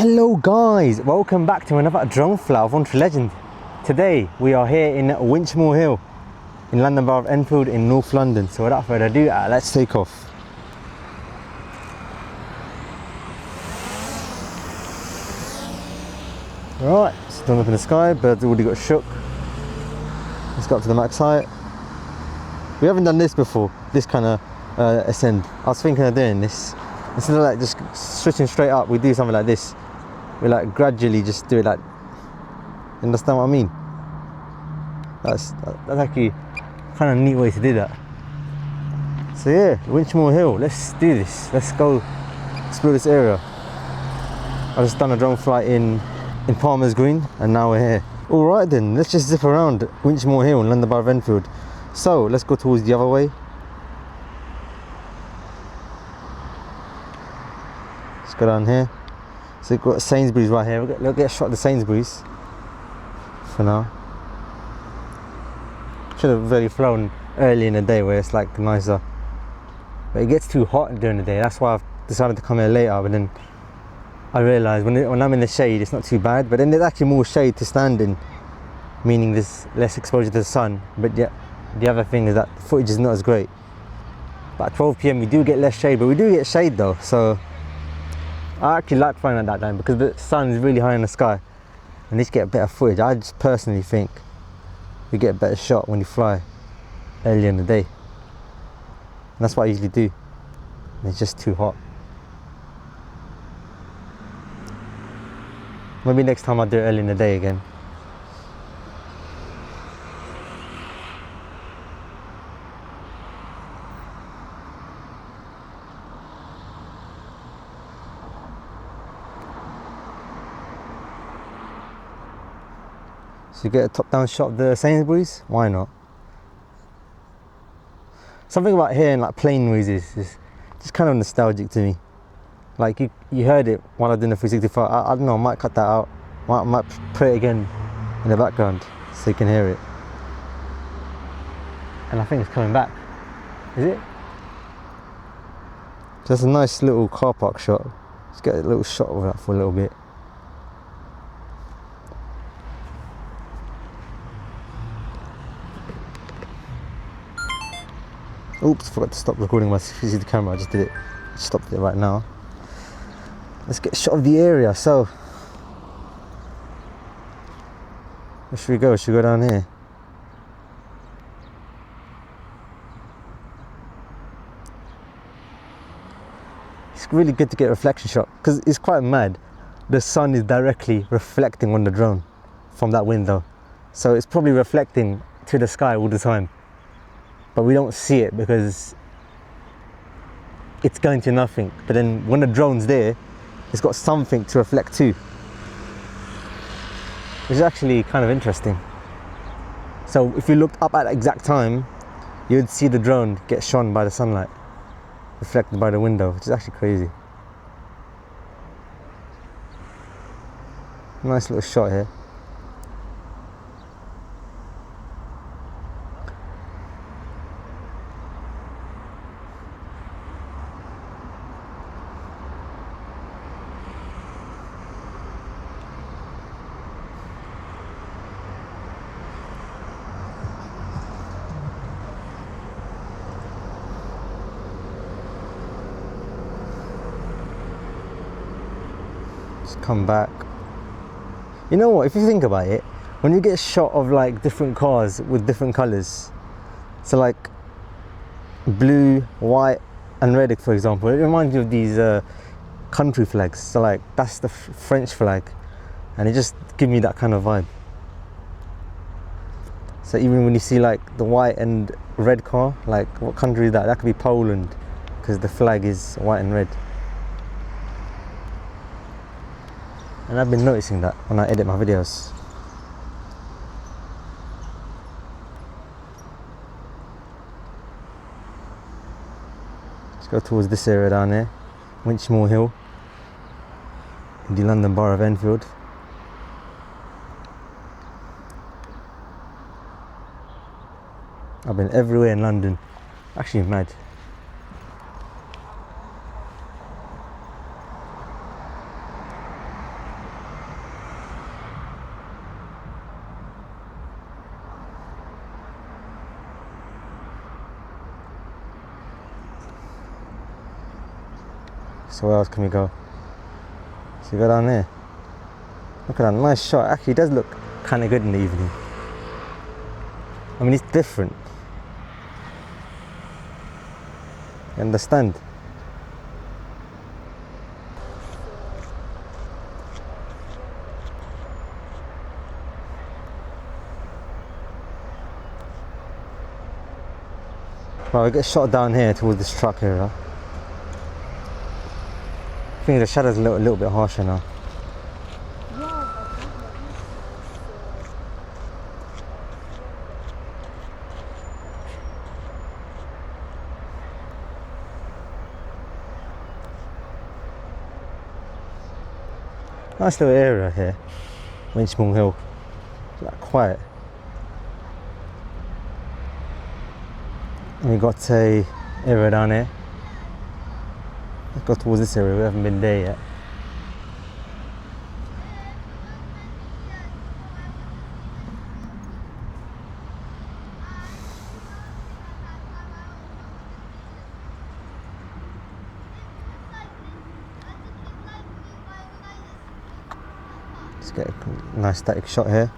Hello guys, welcome back to another drone flight of Entre Legend. Today we are here in Winchmore Hill in London Borough of Enfield in North London. So without further ado, let's take off. Right, it's done up in the sky, birds already got shook. Let's go up to the max height. We haven't done this before, this kind of ascend. I was thinking of doing this. Instead of like just switching straight up, we do something like this. We like gradually just do it like, you understand what I mean? That's actually kind of a neat way to do that. So yeah, Winchmore Hill, let's do this. Let's go explore this area. I just done a drone flight in Palmer's Green and now we're here. Alright then, let's just zip around Winchmore Hill in London Borough of Enfield. So let's go towards the other way. Let's go down here. So we've got Sainsbury's right here. We'll get a shot of the Sainsbury's for now. Should have really flown early in the day where it's like nicer. But it gets too hot during the day. That's why I've decided to come here later. But then I realised when I'm in the shade, it's not too bad. But then there's actually more shade to stand in, meaning there's less exposure to the sun. But yeah, the other thing is that the footage is not as great. But at 12 PM we do get less shade, but we do get shade though. So I actually like flying at that time because the sun is really high in the sky and you just get better footage. I just personally think you get a better shot when you fly early in the day. And that's what I usually do. And it's just too hot. Maybe next time I'll do it early in the day again. So you get a top-down shot of the Sainsbury's, why not? Something about hearing like plane noises is just kind of nostalgic to me. Like you heard it while I did the 365. I don't know, I might cut that out. Might put it again in the background so you can hear it. And I think it's coming back. Is it? Just a nice little car park shot. Let's get a little shot of that for a little bit. Oops, forgot to stop recording my CCTV camera. I just did it. Stopped it right now. Let's get a shot of the area. So, where should we go? Should we go down here? It's really good to get a reflection shot because it's quite mad. The sun is directly reflecting on the drone from that window. So it's probably reflecting to the sky all the time. But we don't see it because it's going to nothing. But then when the drone's there, it's got something to reflect to, which is actually kind of interesting. So if you looked up at the exact time, you'd see the drone get shone by the sunlight, reflected by the window, which is actually crazy. Nice little shot here. Come back. You know what, if you think about it, when you get a shot of like different cars with different colours, so like blue, white and red for example, it reminds you of these country flags. So like that's the French flag and it just gives me that kind of vibe. So even when you see like the white and red car, like what country is that? That could be Poland because the flag is white and red. And I've been noticing that when I edit my videos. Let's go towards this area down there, Winchmore Hill, in the London Borough of Enfield. I've been everywhere in London, actually mad. So where else can we go? So you go down there. Look at that, nice shot. Actually, it does look kind of good in the evening. I mean, it's different. You understand? Right, we get shot down here towards this truck area. I think the shadow's a little bit harsher now. Nice little area here, Winchmore Hill. It's like quiet. And we got a area down here. Let's go towards this area, we haven't been there yet. Let's get a nice static shot here.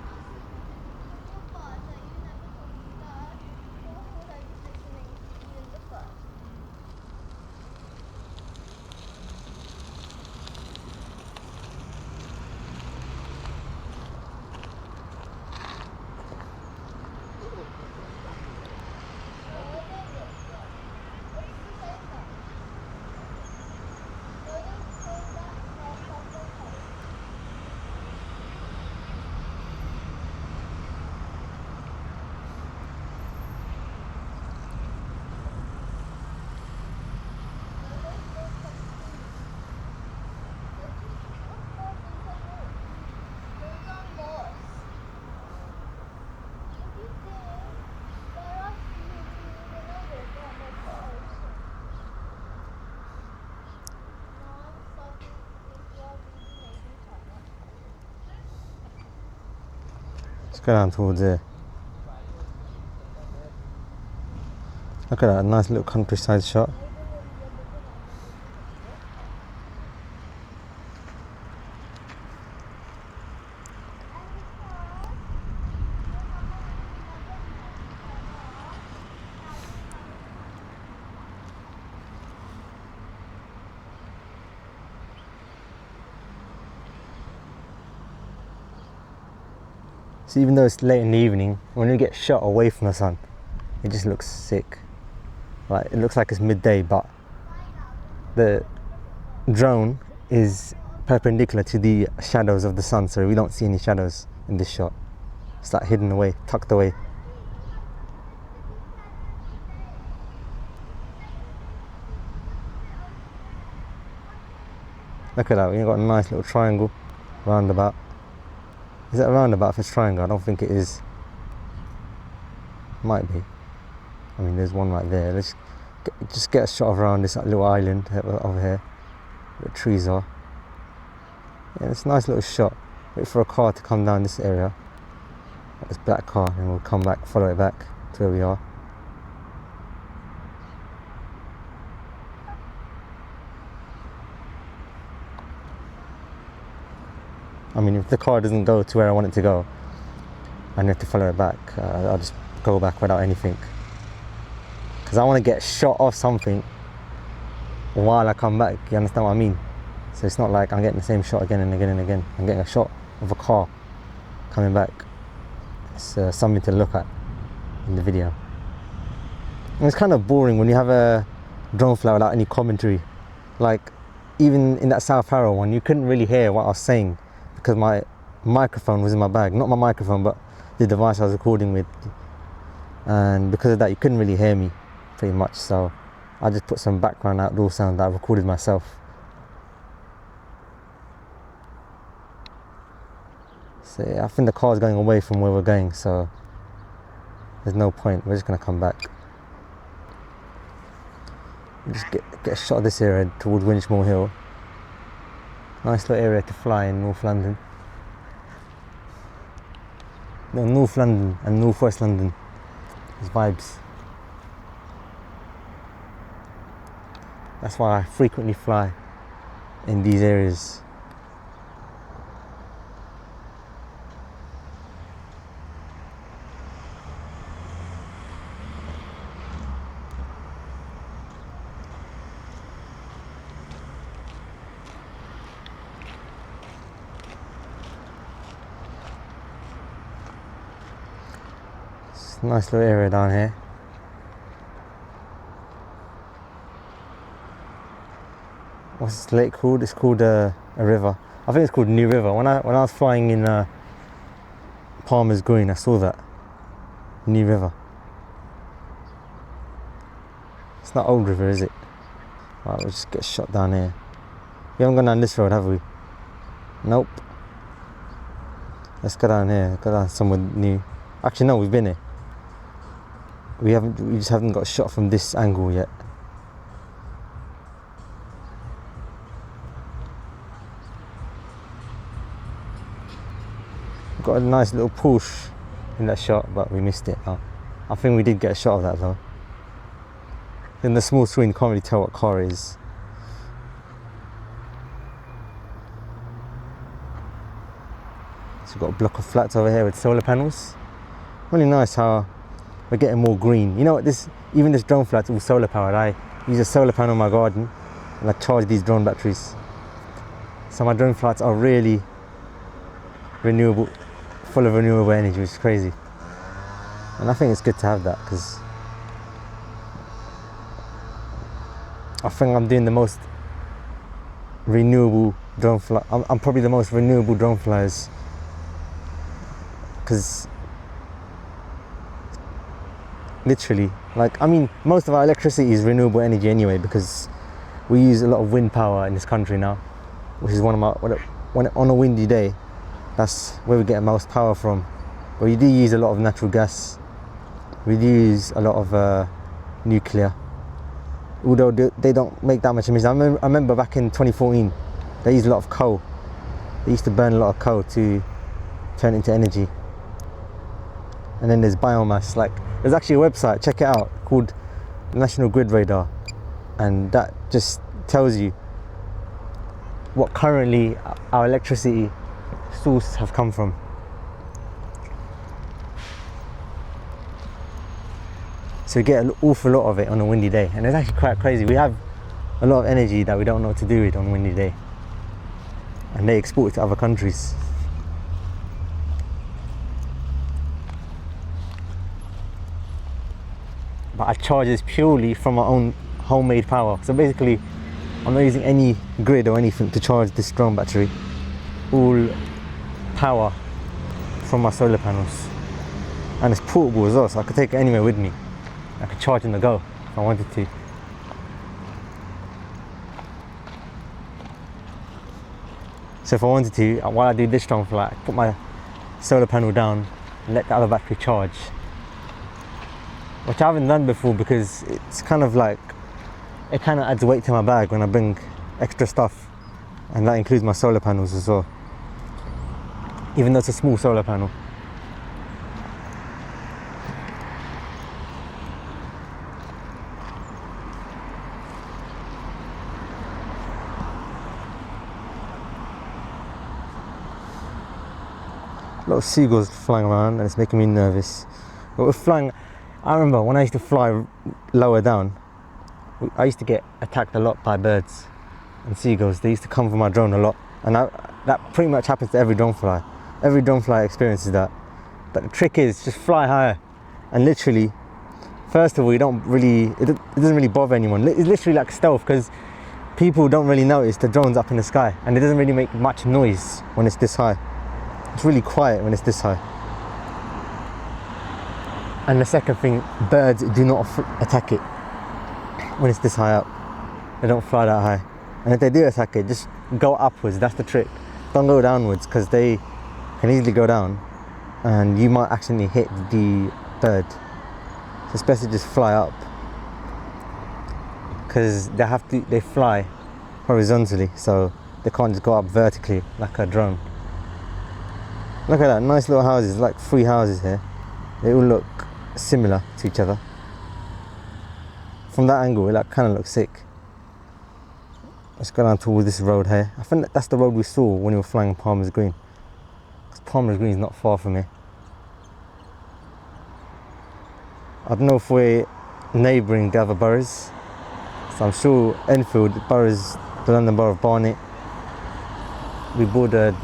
Let's go down towards there. Look at that, nice little countryside shot. So even though it's late in the evening, when you get shot away from the sun, it just looks sick. Like, it looks like it's midday, but the drone is perpendicular to the shadows of the sun, so we don't see any shadows in this shot. It's like hidden away, tucked away. Look at that, we've got a nice little triangle roundabout. Is that a roundabout if it's triangle? I don't think it is. Might be. I mean, there's one right there. Let's just get a shot of around this little island over here where the trees are. Yeah, it's a nice little shot. Wait for a car to come down this area, like this black car, and we'll come back, follow it back to where we are. I mean, if the car doesn't go to where I want it to go, and I have to follow it back, I'll just go back without anything. Because I want to get shot of something while I come back, you understand what I mean? So it's not like I'm getting the same shot again and again and again. I'm getting a shot of a car coming back. It's something to look at in the video. And it's kind of boring when you have a drone flight without any commentary. Like, even in that South Harrow one, you couldn't really hear what I was saying because my microphone was in my bag. Not my microphone, but the device I was recording with. And because of that, you couldn't really hear me pretty much. So I just put some background outdoor sound that I recorded myself. So yeah, I think the car's going away from where we're going, so there's no point. We're just going to come back. Just get a shot of this area towards Winchmore Hill. Nice little area to fly in North London. No, North London and North West London. There's vibes. That's why I frequently fly in these areas. It's a nice little area down here. What's this lake called? It's called a river. I think it's called New River. When I was flying in Palmer's Green, I saw that New River. It's not Old River, is it? Right, we'll just get shot down here. We haven't gone down this road, have we? Nope. Let's go down here. Go down somewhere new. Actually, no, we've been here. We just haven't got a shot from this angle yet. Got a nice little Porsche in that shot, but we missed it. I think we did get a shot of that though. In the small screen, you can't really tell what car it is. So we've got a block of flats over here with solar panels. Really nice how we're getting more green. You know what, even this drone flat's all solar powered. I use a solar panel in my garden and I charge these drone batteries. So my drone flats are really renewable, full of renewable energy, which is crazy. And I think it's good to have that because I think I'm doing the most renewable drone fly. I'm probably the most renewable drone flyers because literally, like, I mean, most of our electricity is renewable energy anyway because we use a lot of wind power in this country now, which is one of my, when on a windy day, that's where we get most power from. But we do use a lot of natural gas. We do use a lot of nuclear, although they don't make that much emissions. I remember back in 2014, they used a lot of coal. They used to burn a lot of coal to turn it into energy. And then there's biomass. Like, there's actually a website, check it out, called National Grid Radar, and that just tells you what currently our electricity source have come from. So we get an awful lot of it on a windy day, and it's actually quite crazy. We have a lot of energy that we don't know what to do with on a windy day, and they export it to other countries. But I charge this purely from my own homemade power. So basically, I'm not using any grid or anything to charge this drone battery. All power from my solar panels. And it's portable as well, so I could take it anywhere with me. I could charge on the go if I wanted to. So if I wanted to, while I do this drone flight, I put my solar panel down and let the other battery charge. Which I haven't done before because it's kind of like, it kind of adds weight to my bag when I bring extra stuff, and that includes my solar panels as well, even though it's a small solar panel. A lot of seagulls flying around and it's making me nervous. But we're flying, I remember when I used to fly lower down, I used to get attacked a lot by birds and seagulls. They used to come for my drone a lot, and that pretty much happens to every drone fly. Every drone fly experiences that. But the trick is just fly higher, and literally, first of all, it doesn't really bother anyone. It's literally like stealth because people don't really notice the drone's up in the sky, and it doesn't really make much noise when it's this high. It's really quiet when it's this high. And the second thing, birds do not attack it when it's this high up. They don't fly that high. And if they do attack it, just go upwards, that's the trick. Don't go downwards because they can easily go down and you might accidentally hit the bird. So it's best to just fly up because they fly horizontally, so they can't just go up vertically like a drone. Look at that, nice little houses, like 3 houses here. They all look similar to each other. From that angle, it kind of looks sick. Let's go down towards this road here. I think that's the road we saw when we were flying Palmer's Green. Because Palmer's Green is not far from here. I don't know if we're neighbouring the other boroughs. So I'm sure Enfield boroughs the London Borough of Barnet. We border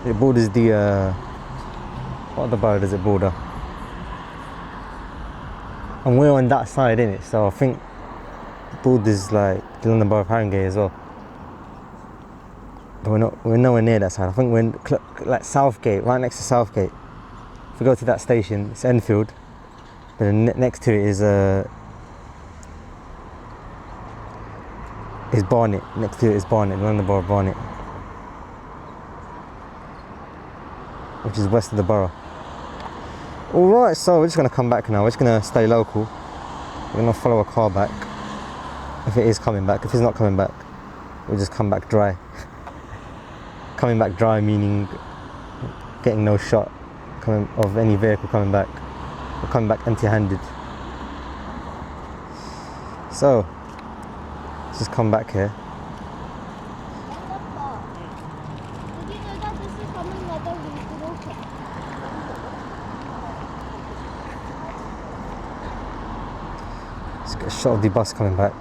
it borders the what other borough does it border? And we're on that side, innit? So I think it borders like the London Borough of Haringey as well. But we're nowhere near that side. I think we're in, like Southgate, right next to Southgate. If we go to that station, it's Enfield. But then next to it is Barnet. Next to it is Barnet, the London Borough of Barnet, which is west of the borough. Alright, so we're just going to come back now. We're just going to stay local. We're going to follow a car back. If it is coming back. If it's not coming back, we'll just come back dry. Coming back dry meaning getting no shot of any vehicle coming back. We're coming back empty-handed. So, let's just come back here. Let's get a shot of the bus coming back.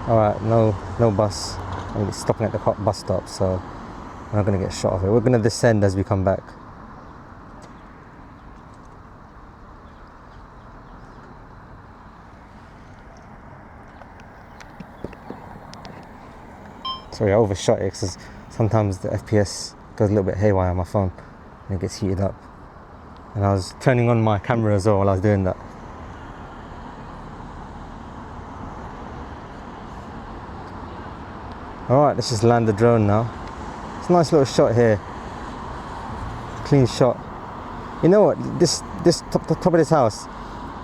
Alright, no bus. I'm going to be stopping at the bus stop, so we're not going to get a shot of it. We're going to descend as we come back. Sorry, I overshot it because sometimes the FPS goes a little bit haywire on my phone and it gets heated up. And I was turning on my camera as well while I was doing that. Alright, let's just land the drone now. It's a nice little shot here. Clean shot. You know what? This top of this house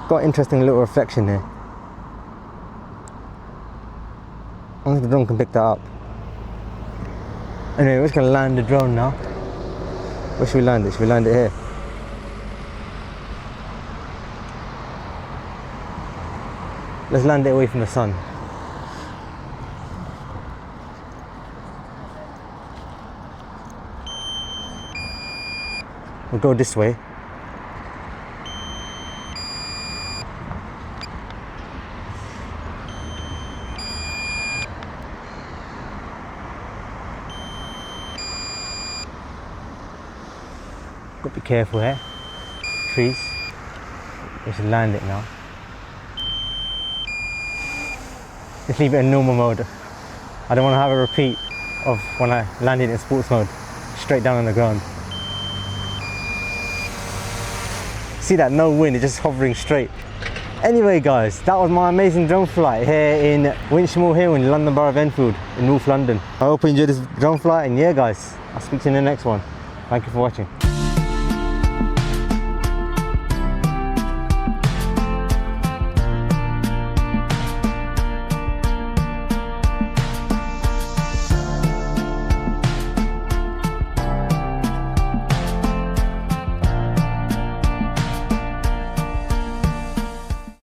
got an interesting little reflection here. I don't think the drone can pick that up. Anyway, we're just going to land the drone now. Where should we land it? Should we land it here? Let's land it away from the sun. We'll go this way. Got to be careful here. Trees. We should land it now. Just leave it in normal mode. I don't want to have a repeat of when I landed in sports mode, straight down on the ground. See that, no wind, it's just hovering straight. Anyway guys, that was my amazing drone flight here in Winchmore Hill in London Borough of Enfield in North London. I hope you enjoyed this drone flight, and yeah guys, I'll speak to you in the next one. Thank you for watching.